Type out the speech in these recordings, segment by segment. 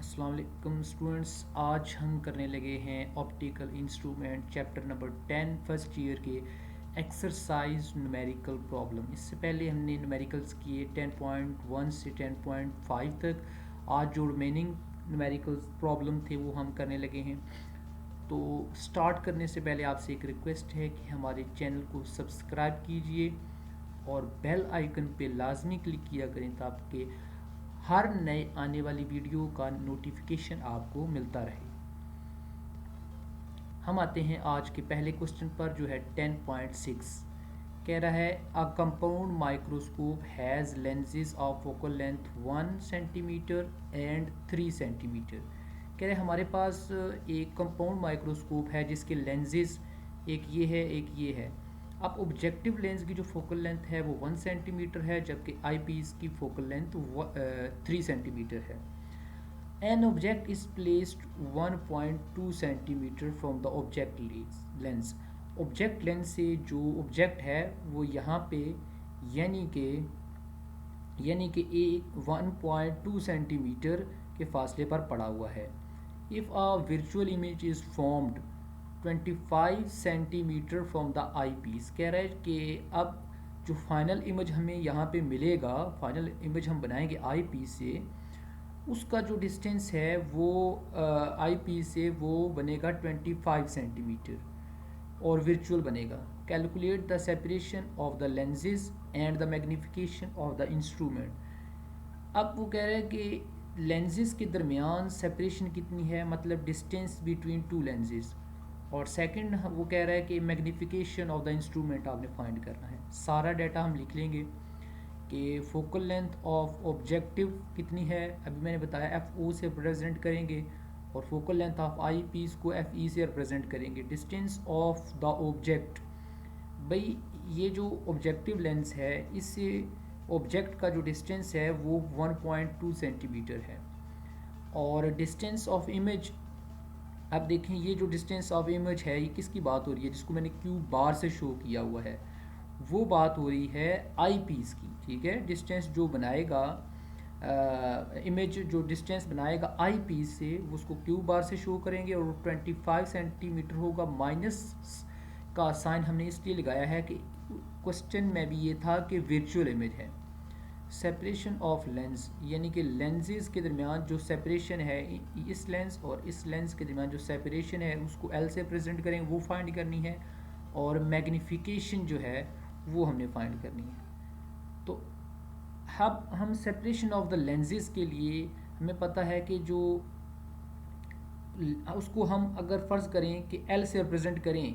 अस्सलाम वालेकुम स्टूडेंट्स, आज हम करने लगे हैं optical instrument chapter number 10 first year के एक्सरसाइज न्यूमेरिकल प्रॉब्लम। इससे पहले हमने न्यूमेरिकल्स किए 10.1 से 10.5 तक। आज जो रिमेनिंग न्यूमेरिकल प्रॉब्लम थे वो हम करने लगे हैं। तो स्टार्ट करने से पहले आपसे एक रिक्वेस्ट है कि हमारे चैनल को सब्सक्राइब कीजिए और बेल आइकन पे लाजमी क्लिक किया करें ताकि हर नए आने वाली वीडियो का नोटिफिकेशन आपको मिलता रहे। हम आते हैं आज के पहले क्वेश्चन पर जो है 10.6। कह रहा है a compound microscope has lenses of focal length 1 centimetre and 3 centimetre. कह रहे हमारे पास एक कंपाउंड माइक्रोस्कोप है जिसके लेंसेज एक ये है एक ये है। अब ऑब्जेक्टिव लेंस की जो फोकल लेंथ है वो 1 सेंटीमीटर है, जबकि आई पीस की फोकल लेंथ 3 सेंटीमीटर है। An object is placed 1.2 centimetre from the object lens. Object lens से जो ऑब्जेक्ट है वो यहाँ पे यानी कि एक 1.2 सेंटीमीटर के फासले पर पड़ा हुआ है। If a virtual image is formed 25 centimetre from the eyepiece. कह रहा है कि अब जो फाइनल इमेज हमें यहाँ पे मिलेगा, फाइनल इमेज हम बनाएंगे आई पीस से, उसका जो डिस्टेंस है वो आई पी से वो बनेगा 25 सेंटीमीटर और वर्चुअल बनेगा। Calculate the separation of the lenses and the magnification of the instrument. अब वो कह रहे हैं कि लेंसेज के दरमियान सेपरेशन कितनी है, मतलब डिस्टेंस बिटवीन टू लेंसेज। और सेकंड वो कह रहा है कि मैग्नीफिकेशन ऑफ द इंस्ट्रूमेंट आपने फाइंड करना है। सारा डाटा हम लिख लेंगे कि फोकल लेंथ ऑफ ऑब्जेक्टिव कितनी है, अभी मैंने बताया एफ ओ से रिप्रेजेंट करेंगे, और focal length of eyepiece को एफ ई से रिप्रेजेंट करेंगे। डिस्टेंस ऑफ द ऑब्जेक्ट, भाई ये जो ऑब्जेक्टिव लेंस है इससे ऑब्जेक्ट का जो डिस्टेंस है वो 1.2 सेंटीमीटर है। और डिस्टेंस ऑफ इमेज, अब देखें ये जो डिस्टेंस ऑफ इमेज है ये किसकी बात हो रही है, जिसको मैंने क्यू बार से शो किया हुआ है, वो बात हो रही है आई पीस की। ठीक है, डिस्टेंस जो बनाएगा इमेज, जो डिस्टेंस बनाएगा आई पीस से वो उसको क्यू बार से शो करेंगे, और 25 सेंटीमीटर होगा। माइनस का साइन हमने इसलिए लगाया है कि क्वेश्चन में भी ये था कि वर्चुअल इमेज है। सेपरेशन ऑफ लेंस, यानी कि लेंसेज के दरमियान जो सेपरेशन है, इस लेंस और इस लेंस के दरमियान जो सेपरेशन है उसको एल से प्रेजेंट करेंगे, वो फाइंड करनी है। और मैग्नीफिकेशन जो है वो हमने फाइंड करनी है। तो अब हम सेपरेशन ऑफ द लेंसेज के लिए हमें पता है कि जो उसको हम अगर फ़र्ज़ करें कि एल से रिप्रेजेंट करें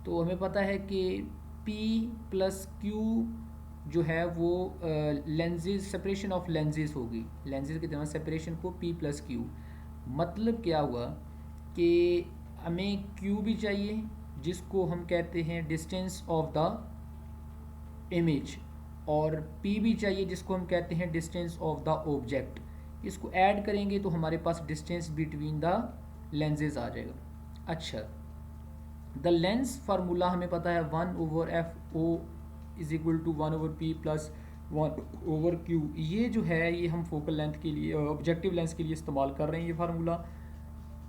तो हमें पता है कि P प्लस Q जो है वो लेंसेज, सेपरेशन ऑफ लेंसेज होगी। लेंसेज के दरमियान सेपरेशन को P प्लस Q। मतलब क्या हुआ कि हमें Q भी चाहिए जिसको हम कहते हैं डिस्टेंस ऑफ द इमेज, और P भी चाहिए जिसको हम कहते हैं डिस्टेंस ऑफ द ऑब्जेक्ट। इसको ऐड करेंगे तो हमारे पास डिस्टेंस बिटवीन द लेंसेज आ जाएगा। अच्छा, द लेंस फार्मूला हमें पता है 1/F_O is equal to 1/P plus 1/Q। ये जो है ये हम फोकल लेंथ के लिए, ऑब्जेक्टिव लेंस के लिए इस्तेमाल कर रहे हैं ये फार्मूला।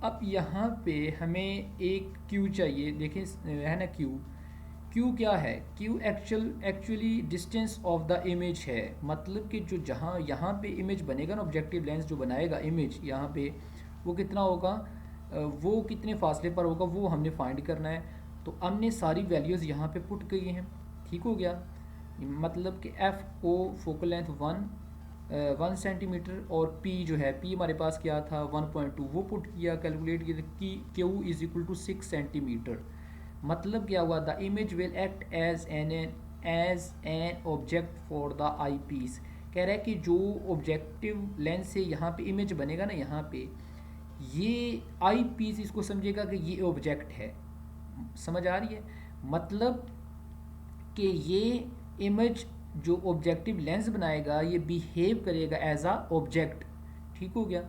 अब यहाँ पे हमें एक Q चाहिए, देखें है ना Q क्या है, Q actually distance of the image है। मतलब कि जो जहाँ यहाँ पे इमेज बनेगा ना, ऑब्जेक्टिव लेंस जो बनाएगा इमेज यहाँ पे, वो कितना होगा, वो कितने फासले पर होगा वो हमने फाइंड करना है। तो हमने सारी वैल्यूज़ यहाँ पे पुट की हैं। ठीक हो गया, मतलब कि F O focal length 1 centimetre, और P जो है P हमारे पास क्या था 1.2, वो पुट किया, कैलकुलेट किया कि Q is equal to 6 centimetre. मतलब क्या हुआ, the image will act as an object for the eyepiece. कह रहा है कि जो ऑब्जेक्टिव लेंस से यहाँ पे इमेज बनेगा ना, यहाँ पे ये आई पीस इसको समझेगा कि ये ऑब्जेक्ट है। समझ आ रही है, मतलब कि ये इमेज जो ऑब्जेक्टिव लेंस बनाएगा ये बिहेव करेगा एज आ ऑब्जेक्ट। ठीक हो गया।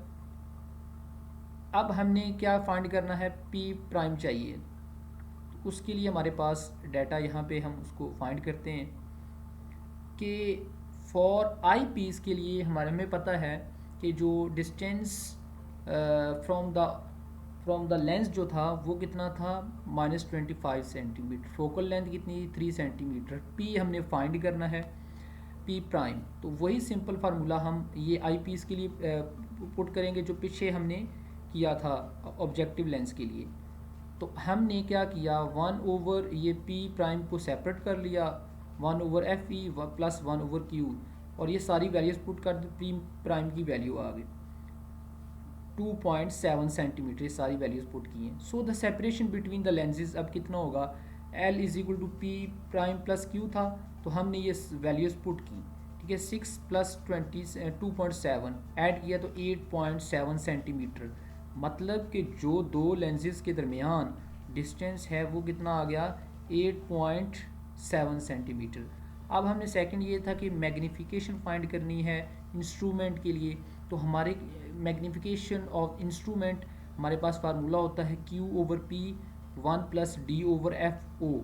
अब हमने क्या फाइंड करना है, पी प्राइम चाहिए। तो उसके लिए हमारे पास डाटा यहाँ पे हम उसको फाइंड करते हैं कि फॉर आई पीस के लिए हमें पता है कि जो डिस्टेंस फ्रॉम द लेंस जो था वो कितना था -25 सेंटीमीटर। फोकल लेंथ कितनी 3 सेंटीमीटर। पी हमने फाइंड करना है, पी प्राइम। तो वही सिंपल फार्मूला हम ये आई पीस के लिए पुट करेंगे जो पीछे हमने किया था ऑब्जेक्टिव लेंस के लिए। तो हमने क्या किया, 1/, ये पी प्राइम को सेपरेट कर लिया, 1/FE प्लस 1/Q, और ये सारी वैल्यूज पुट कर दी, पी प्राइम की वैल्यू आ गई 2.7 सेंटीमीटर, ये सारी वैल्यूज पुट की हैं। So the separation between the lenses अब कितना होगा, L = P prime plus Q था, तो हमने ये वैल्यूज पुट की, ठीक है। 6 + 2.7 ऐड किया तो 8.7 सेंटीमीटर। मतलब कि जो दो लेंसेज के दरमियान डिस्टेंस है वो कितना आ गया 8.7 सेंटीमीटर। अब हमने सेकंड ये था कि मैग्नीफिकेशन फाइंड करनी है इंस्ट्रूमेंट के लिए। तो हमारे मैग्नीफिकेशन ऑफ इंस्ट्रूमेंट, हमारे पास फार्मूला होता है Q/P 1 + D/FO।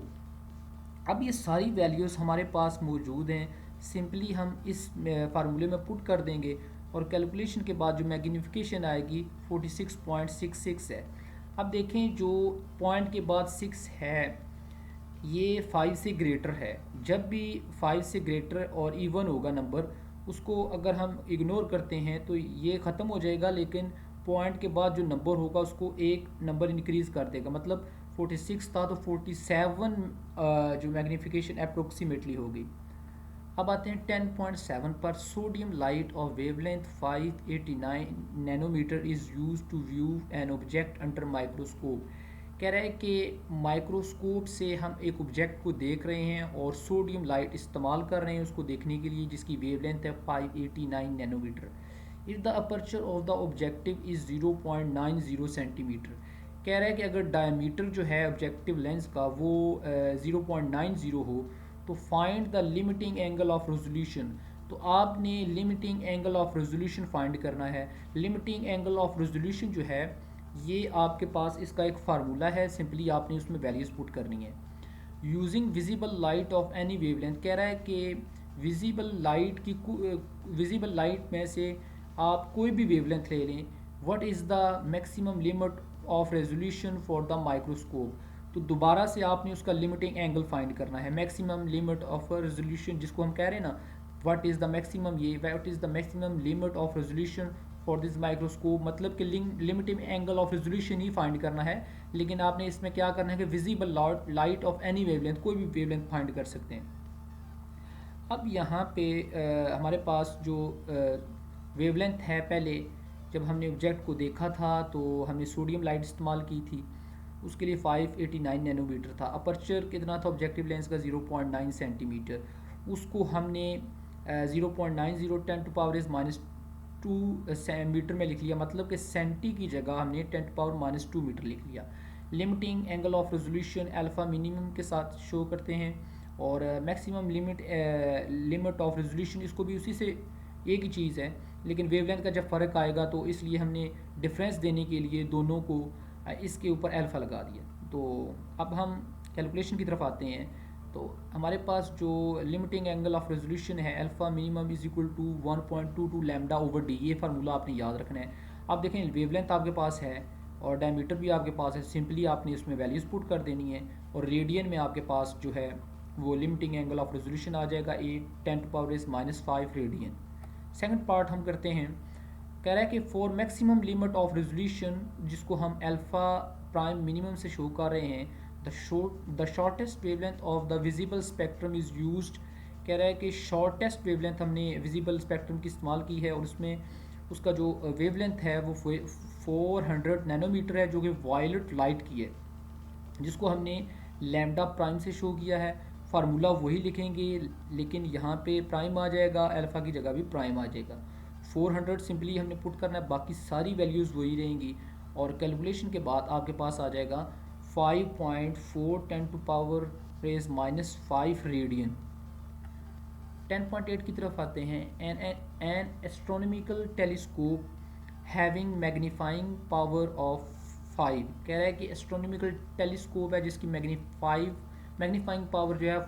अब ये सारी वैल्यूज़ हमारे पास मौजूद हैं, सिंपली हम इस फार्मूले में पुट कर देंगे और कैलकुलेशन के बाद जो मैग्नीफिकेशन आएगी 46.66 है। अब देखें जो पॉइंट के बाद 6 है ये 5 से ग्रेटर है। जब भी 5 से ग्रेटर और इवन होगा नंबर, उसको अगर हम इग्नोर करते हैं तो ये ख़त्म हो जाएगा, लेकिन पॉइंट के बाद जो नंबर होगा उसको एक नंबर इंक्रीज़ कर देगा। मतलब 46 था तो 47 जो मैग्नीफिकेशन अप्रोक्सीमेटली होगी। अब आते हैं 10.7 पर। Sodium light of wavelength 589 nanometre is use to view an object under microscope. कह रहा है कि माइक्रोस्कोप से हम एक ऑब्जेक्ट को देख रहे हैं और सोडियम लाइट इस्तेमाल कर रहे हैं उसको देखने के लिए, जिसकी वेवलेंथ है 589 nanometre. If the aperture of the objective is 0.90 centimetre. कह रहा है कि अगर डायमीटर जो है ऑब्जेक्टिव लेंस का वो 0.90 हो तो find the limiting angle of resolution. तो आपने limiting angle of resolution find करना है। लिमिटिंग एंगल ऑफ रेजोल्यूशन जो है ये आपके पास इसका एक फार्मूला है, सिंपली आपने उसमें वैल्यूज पुट करनी है। Using visible light of any wavelength, कह रहा है कि विजिबल लाइट में से आप कोई भी वेवलेंथ ले लें। What is the maximum limit of resolution for the microscope. तो दोबारा से आपने उसका लिमिटिंग एंगल फाइंड करना है। मैक्सिमम लिमिट ऑफ रेजोल्यूशन जिसको हम कह रहे हैं ना, व्हाट इज़ द मैक्सिमम, ये what is the maximum limit of resolution for this microscope, मतलब कि limiting angle of resolution he find करना है। लेकिन आपने इसमें क्या करना है कि visible light of any wavelength, कोई भी वेवलेंथ फाइंड कर सकते हैं। अब यहाँ पे हमारे पास जो वेवलेंथ है, पहले जब हमने ऑब्जेक्ट को देखा था तो हमने सोडियम लाइट इस्तेमाल की थी, उसके लिए 589 नैनोमीटर था। अपर्चर कितना था ऑब्जेक्टिव लेंस का 0.9 सेंटीमीटर। उसको हमने 0.90 10⁻⁻² मीटर में लिख लिया, मतलब कि सेंटी की जगह हमने 10⁻⁻² मीटर लिख लिया। Limiting angle of resolution alpha minimum के साथ शो करते हैं, और मैक्सिमम लिमिट ऑफ रेजोल्यूशन इसको भी उसी से एक ही चीज़ है, लेकिन वेवलेंथ का जब फ़र्क आएगा तो इसलिए हमने डिफरेंस देने के लिए दोनों को इसके ऊपर अल्फ़ा लगा दिया। तो अब हम कैलकुलेशन की तरफ आते हैं। तो हमारे पास जो लिमिटिंग एंगल ऑफ रेजोल्यूशन है अल्फ़ा मिनिमम = 1.22 λ/d, ये फार्मूला आपने याद रखना है। आप देखें वेवलेंथ आपके पास है और डायमीटर भी आपके पास है, सिंपली आपने इसमें वैल्यूज़ पुट कर देनी है, और रेडियन में आपके पास जो है वो लिमिटिंग एंगल ऑफ रेजोल्यूशन आ जाएगा 10⁻⁻5 रेडियन। सेकंड पार्ट हम करते हैं। कह रहा है कि for maximum limit of resolution, जिसको हम अल्फ़ा प्राइम मिनिमम से शो कर रहे हैं, the shortest wavelength of the visible spectrum is used. कह रहा है कि शॉर्टेस्ट वेवलेंथ हमने विजिबल स्पेक्ट्रम की इस्तेमाल की है, और उसमें उसका जो वेवलेंथ है वो 400 नैनोमीटर है, जो कि वायलेट लाइट की है, जिसको हमने लैम्डा प्राइम से शो किया है। फार्मूला वही लिखेंगे, लेकिन यहाँ पे प्राइम आ जाएगा, अल्फ़ा की जगह भी प्राइम आ जाएगा। 400 सिंपली हमने पुट करना है, बाकी सारी वैल्यूज़ वही रहेंगी, और कैलकुलेशन के बाद आपके पास आ जाएगा 5.4 10⁻⁻5 रेडियन। 10.8 की तरफ आते हैं। N astronomical telescope having magnifying power of 5। कह रहा है कि एस्ट्रोनॉमिकल टेलीस्कोप है जिसकी मैग्नीफाइंग पावर जो है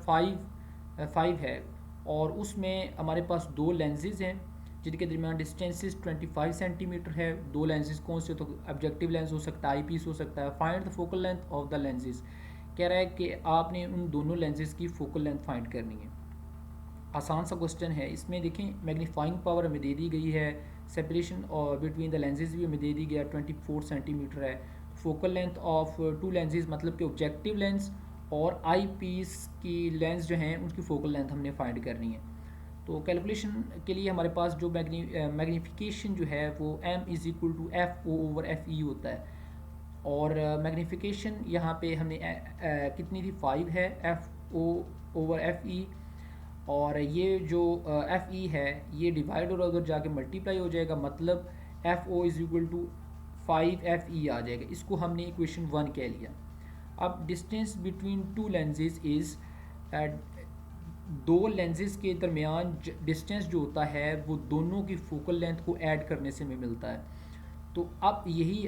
5 है, और उसमें हमारे पास दो लेंसेज हैं जिनके दरमियान डिस्टेंसेस 25 सेंटीमीटर है। दो लेंसेज कौन से, तो ऑब्जेक्टिव लेंस हो सकता है, आई पीस हो सकता है। Find the focal length of the lenses, कह रहा है कि आपने उन दोनों लेंसेज की फोकल लेंथ फाइंड करनी है। आसान सा क्वेश्चन है। इसमें देखें मैग्नीफाइंग पावर हमें दे दी गई है, सेपरेशन और बिटवीन द लेंसेज भी हमें दे दी गया 24 सेंटीमीटर है। Focal length of to lenses मतलब कि ऑब्जेक्टिव लेंस और आई पीस की लेंस जो हैं उनकी फोकल लेंथ हमने फाइंड करनी है। तो कैलकुलेशन के लिए हमारे पास जो मैग्नीफिकेशन जो है वो m is equal to F O over F E होता है। और मैग्नीफिकेशन यहाँ पे हमने कितनी थी, 5 है, F O over F E. और ये जो एफ ई है ये डिवाइड और अगर जाके मल्टीप्लाई हो जाएगा, मतलब F O is equal to 5 F E आ जाएगा। इसको हमने इक्वेशन 1 कह लिया। अब distance between two lenses is, दो लेंसेज के दरमियान डिस्टेंस जो होता है वो दोनों की फोकल लेंथ को ऐड करने से हमें मिलता है। तो अब यही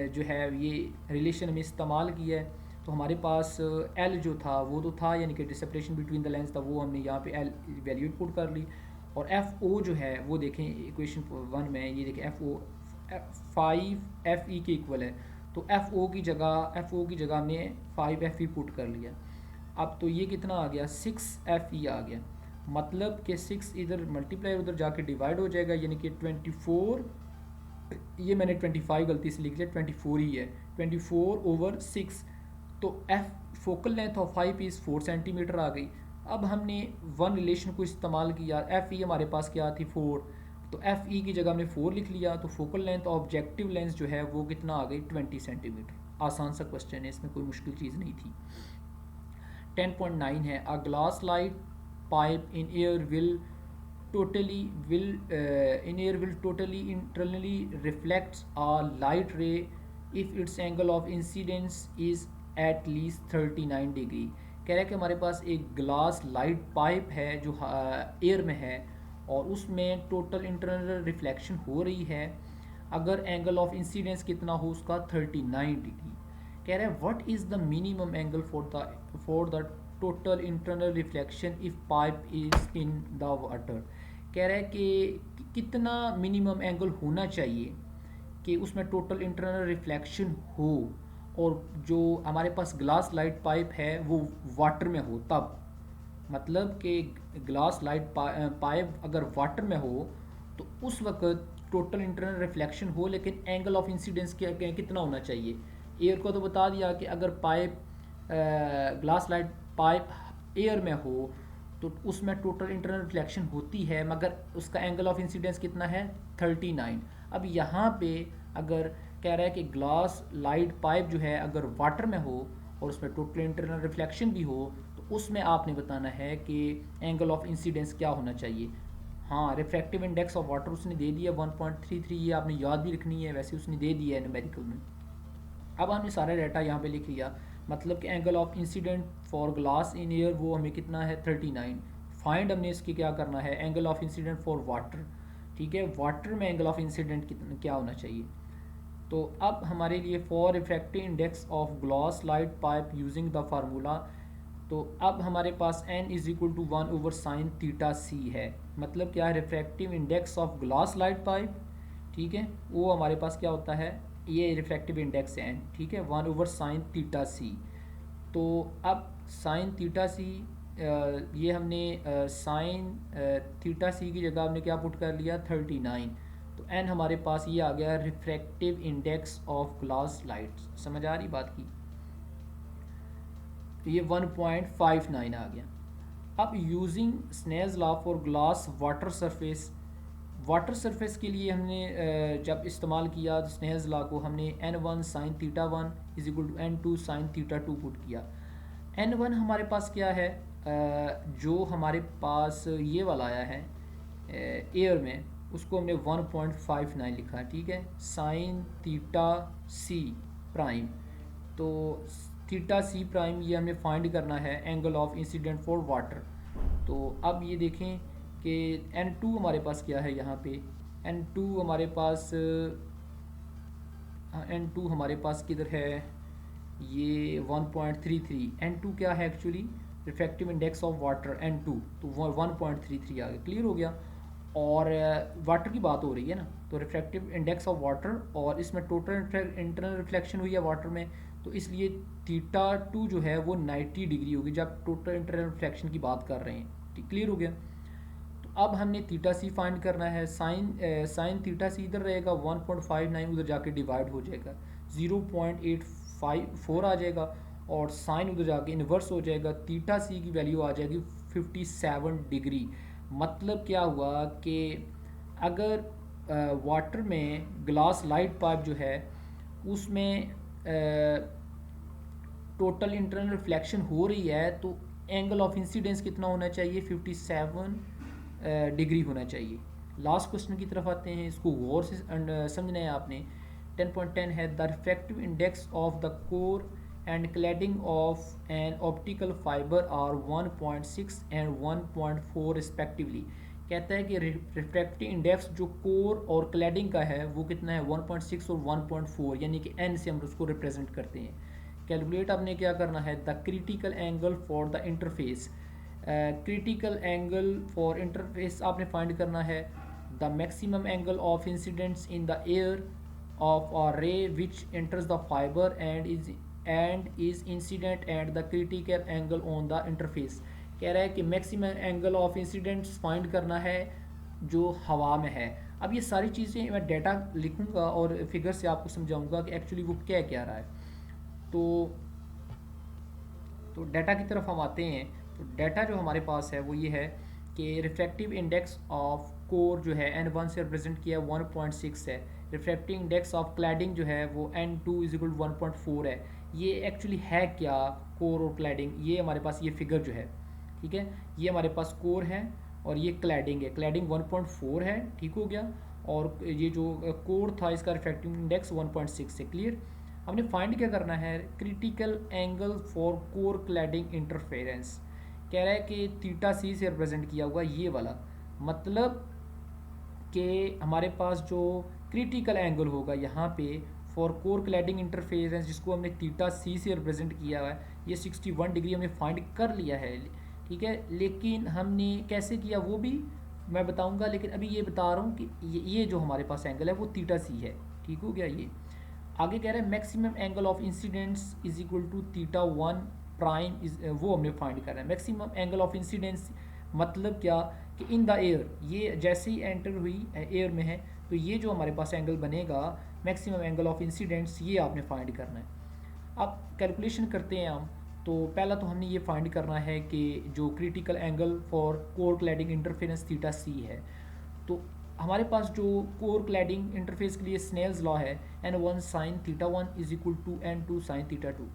जो है ये रिलेशन हमें इस्तेमाल किया है। तो हमारे पास एल जो था वो तो था, यानी कि सेपरेशन बिटवीन द लेंस था, वो हमने यहाँ पे एल वैल्यू पुट कर ली। और एफ ओ जो है वो देखें इक्वेशन 1 में, ये देखें एफ ओ 5 एफ ई के इक्वल है। तो एफ ओ की जगह हमने 5 एफ ई पुट कर लिया। अब तो ये कितना आ गया, 6 एफ ई आ गया। मतलब कि 6 इधर मल्टीप्लाई उधर जाके डिवाइड हो जाएगा, यानी कि 24, ये मैंने 25 गलती से लिख लिया, 24 ही है, 24 ओवर 6। तो F focal length of 5 is 4 centimetre आ गई। अब हमने वन रिलेशन को इस्तेमाल किया, एफ ई हमारे पास क्या थी 4, तो एफ ई की जगह हमने 4 लिख लिया। तो फोकल लेंथ ऑब्जेक्टिव लेंस जो है वो कितना आ गई, 20 सेंटीमीटर। आसान सा क्वेश्चन है, इसमें कोई मुश्किल चीज़ नहीं थी। 10.9 है, a glass light pipe in air will totally internally reflects a light ray if its angle of incidence is at least 39 degree. कह रहा है कि हमारे पास एक ग्लास लाइट पाइप है जो एयर में है और उसमें टोटल इंटरनल रिफ्लेक्शन हो रही है अगर एंगल ऑफ इंसिडेंस कितना हो उसका 39 डिग्री। कह रहा है what is the minimum angle for the total internal reflection if pipe is in the water. कह रहा है कि कितना मिनिमम एंगल होना चाहिए कि उसमें टोटल इंटरनल रिफ्लेक्शन हो और जो हमारे पास ग्लास लाइट पाइप है वो वाटर में हो तब। मतलब कि ग्लास लाइट पाइप अगर वाटर में हो तो उस वक्त टोटल इंटरनल रिफ्लेक्शन हो, लेकिन एंगल ऑफ इंसिडेंस कितना होना चाहिए। एयर को तो बता दिया कि अगर pipe glass light pipe air में हो तो उसमें टोटल इंटरनल रिफ्लेक्शन होती है, मगर उसका एंगल ऑफ इंसिडेंस कितना है 39। अब यहाँ पे अगर कह रहा है कि ग्लास लाइट पाइप जो है अगर वाटर में हो और उसमें टोटल इंटरनल रिफ्लेक्शन भी हो तो उसमें आपने बताना है कि एंगल ऑफ इंसिडेंस क्या होना चाहिए। हाँ, रिफ्रैक्टिव इंडेक्स ऑफ वाटर उसने दे दिया 1.33, ये आपने याद भी रखनी है, वैसे उसने दे दिया है न्यूमेरिकल में। अब हमने सारा डाटा यहाँ पे लिख लिया, मतलब कि angle of incident for glass in air वो हमें कितना है 39। फाइंड हमने इसकी क्या करना है, angle of incident for water. ठीक है, वाटर में एंगल ऑफ इंसिडेंट कितना क्या होना चाहिए। तो अब हमारे लिए for refractive index of glass light pipe using the formula, तो अब हमारे पास n is equal to 1 over sine theta C है। मतलब क्या है, refractive index of glass light pipe, ठीक है, वो हमारे पास क्या होता है, ये रिफ्रैक्टिव इंडेक्स है n, ठीक है, 1 ओवर साइन थीटा सी। तो अब साइन थीटा सी, ये हमने साइन थीटा सी की जगह हमने क्या पुट कर लिया 39। तो n हमारे पास ये आ गया refractive index of glass light. समझ आ रही बात की, तो ये 1.59 आ गया। अब using Snell's law for glass water surface, water surface के लिए हमने जब इस्तेमाल किया तो स्नेल्स लॉ को हमने n1 sine theta 1 is equal to n2 sine theta 2 put किया। n1 हमारे पास क्या है, जो हमारे पास ये वाला आया है एयर में, उसको हमने 1.59 लिखा, ठीक है, साइन थीटा सी प्राइम। तो थीटा सी प्राइम ये हमें फाइंड करना है angle of incident for water. तो अब ये देखें कि n2 हमारे पास क्या है, यहाँ पे n2 हमारे पास किधर है, ये 1.33। n2 क्या है actually, refractive index of water n2, तो 1.33 आ गया, क्लियर हो गया। और वाटर की बात हो रही है ना, तो रिफ्रैक्टिव इंडेक्स ऑफ वाटर, और इसमें टोटल इंटरनल रिफ्लेक्शन हुई है वाटर में, तो इसलिए थीटा टू जो है वो 90 डिग्री होगी जब टोटल इंटरनल रिफ्लेक्शन की बात कर रहे हैं। क्लियर हो गया। तो अब हमने थीटा सी फाइंड करना है। साइन थीटा सी इधर रहेगा 1.59, उधर जाके डिवाइड हो जाएगा 0.854 आ जाएगा, और साइन उधर जाके इन्वर्स हो जाएगा, थीटा सी की वैल्यू आ जाएगी 57 डिग्री। मतलब क्या हुआ कि अगर वाटर में ग्लास लाइट पाइप जो है उसमें टोटल इंटरनल रिफ्लेक्शन हो रही है, तो एंगल ऑफ इंसिडेंस कितना होना चाहिए, 57 डिग्री होना चाहिए। लास्ट क्वेश्चन की तरफ आते हैं, इसको गौर से समझना है आपने। 10.10 है the refractive index of the core and cladding of an optical fibre are 1.6 and 1.4 respectively. कहता है कि रिफ्रैक्टिव इंडेक्स जो कोर और क्लैडिंग का है वो कितना है, 1.6 और 1.4, यानी कि एन से हम उसको रिप्रेजेंट करते हैं। कैलकुलेट आपने क्या करना है, the critical angle for the interface. Critical angle for interface आपने फाइंड करना है। The maximum angle of incidents in the air of a ray which enters the fibre and is incident at the critical angle on the interface. कह रहा है कि maximum angle of incidents find करना है जो हवा में है। अब ये सारी चीज़ें मैं डाटा लिखूंगा और फिगर से आपको समझाऊंगा कि एक्चुअली वो क्या क्या रहा है। तो डाटा की तरफ हम आते हैं। तो डाटा जो हमारे पास है वो ये है कि रिफ्रैक्टिव इंडेक्स ऑफ कोर जो है N1 से रिप्रेजेंट किया 1.6 है। रिफ्रैक्टिव इंडेक्स ऑफ क्लैडिंग जो है वो N2 इजिकल 1.4 है। ये एक्चुअली है क्या, कोर और क्लैडिंग, ये हमारे पास ये फिगर जो है, ठीक है, ये हमारे पास कोर है और ये क्लैडिंग है। क्लैडिंग 1.4 है, ठीक हो गया, और ये जो कोर था इसका रिफ्रैक्टिव इंडेक्स 1.6 है। क्लियर। हमने फाइंड क्या करना है, critical angle for core cladding interference. कह रहा है कि थीटा सी से रिप्रेजेंट किया हुआ ये वाला, मतलब कि हमारे पास जो क्रिटिकल एंगल होगा यहाँ पे फॉर कोर क्लैडिंग इंटरफेरेंस, जिसको हमने थीटा सी से रिप्रेजेंट किया हुआ है, ये 61 डिग्री हमने फाइंड कर लिया है, ठीक है। लेकिन हमने कैसे किया वो भी मैं बताऊंगा, लेकिन अभी ये बता रहा हूँ कि ये जो हमारे पास एंगल है वो थीटा सी है, ठीक हो गया। ये आगे कह रहे हैं maximum angle of incidence is equal to theta one prime, वो हमने फाइंड करना है। मैक्सिमम एंगल ऑफ इंसिडेंस मतलब क्या कि इन द एयर, ये जैसे ही एंटर हुई एयर में है, तो ये जो हमारे पास एंगल बनेगा मैक्सिमम एंगल ऑफ इंसिडेंस, ये आपने फाइंड करना है। अब कैलकुलेशन करते हैं हम। तो पहला तो हमने ये फाइंड करना है कि जो critical angle for core cladding interference theta C है, तो हमारे पास जो कोर क्लैडिंग इंटरफेस के लिए स्नेल्स लॉ है N1 sine theta one is equal to N2 sine theta two.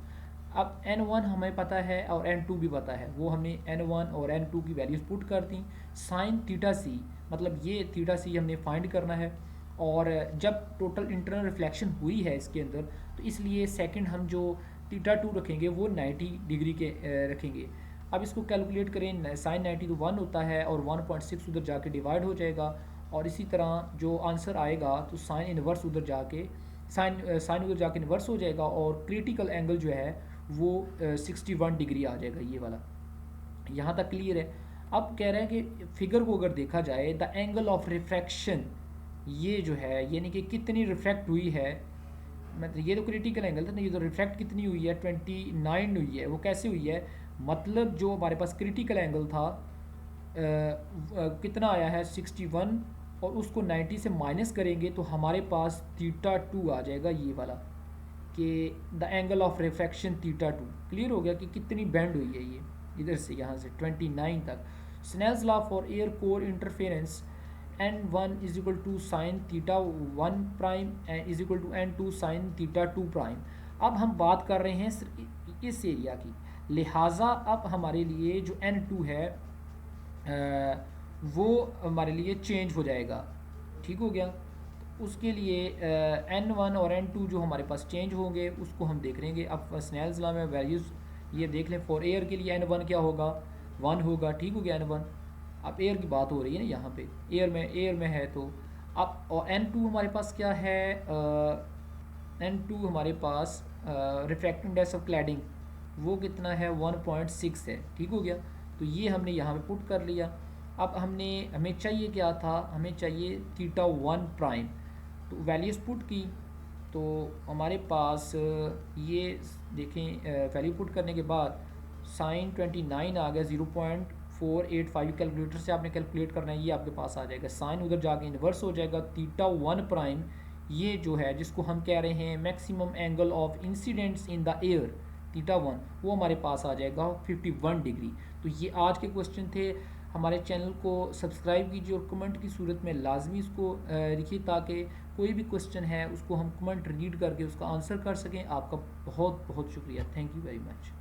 अब N1 हमें पता है और N2 भी पता है, वो हमने N1 और N2 की वैल्यूज पुट कर दी। साइन थीटा सी मतलब ये थीटा सी हमने फाइंड करना है, और जब टोटल इंटरनल रिफ्लेक्शन हुई है इसके अंदर, तो इसलिए सेकंड हम जो थीटा टू रखेंगे वो 90 डिग्री के रखेंगे। अब इसको कैलकुलेट करें, साइन 90 तो 1 होता है और 1.6 उधर जाके डिवाइड हो जाएगा, और इसी तरह जो आंसर आएगा तो साइन इन्वर्स उधर जाके साइन उधर जाके इन्वर्स हो जाएगा, और क्रिटिकल एंगल जो है वो 61 डिग्री आ जाएगा, ये वाला। यहाँ तक क्लियर है। अब कह रहे हैं कि फिगर को अगर देखा जाए, द एंगल ऑफ रिफ्रैक्शन ये जो है यानी कि कितनी रिफ्रैक्ट हुई है, मतलब ये तो क्रिटिकल एंगल था ना, ये तो रिफ्रैक्ट कितनी हुई है 29 हुई है। वो कैसे हुई है, मतलब जो हमारे पास क्रिटिकल एंगल था कितना आया है 61, और उसको 90 से माइनस करेंगे तो हमारे पास थीटा टू आ जाएगा, ये वाला, कि the angle of refraction theta two. Clear हो गया कि कितनी बैंड हुई है ये इधर से यहाँ से 29 तक। Snell's law for air core interference N1 is equal to sine theta one prime is equal to N2 sine theta two prime. अब हम बात कर रहे हैं इस एरिया की, लिहाजा अब हमारे लिए जो N2 है वो हमारे लिए चेंज हो जाएगा, ठीक हो गया। तो उसके लिए N1 और N2 जो हमारे पास चेंज होंगे उसको हम देख लेंगे। अब स्नेल्स लॉ में वैल्यूज़ ये देख लें, फॉर एयर के लिए N1 क्या होगा, 1 होगा, ठीक हो गया N1। अब एयर की बात हो रही है ना यहाँ पे, एयर में है, तो अब और N2 हमारे पास क्या है, N2 हमारे पास रिफ्रैक्टिव इंडेक्स ऑफ क्लैडिंग वो कितना है 1.6 है, ठीक हो गया। तो ये हमने यहाँ पे पुट कर लिया। अब हमें चाहिए क्या था, हमें चाहिए थीटा 1 प्राइम। तो वैल्यूज़ पुट की, तो हमारे पास ये देखें, वैल्यू पुट करने के बाद साइन 29 आ गया, 0.485 कैलकुलेटर से आपने कैलकुलेट करना है, ये आपके पास आ जाएगा। साइन उधर जाके इन्वर्स हो जाएगा, थीटा 1 प्राइम ये जो है जिसको हम कह रहे हैं maximum angle of incidents in the air theta 1, वो हमारे पास आ जाएगा 51 डिग्री। तो ये आज के क्वेश्चन थे। हमारे चैनल को सब्सक्राइब कीजिए और कमेंट की सूरत में लाजमी इसको लिखिए, ताकि कोई भी क्वेश्चन है उसको हम कमेंट रीड करके उसका आंसर कर सकें। आपका बहुत बहुत शुक्रिया, थैंक यू वेरी मच।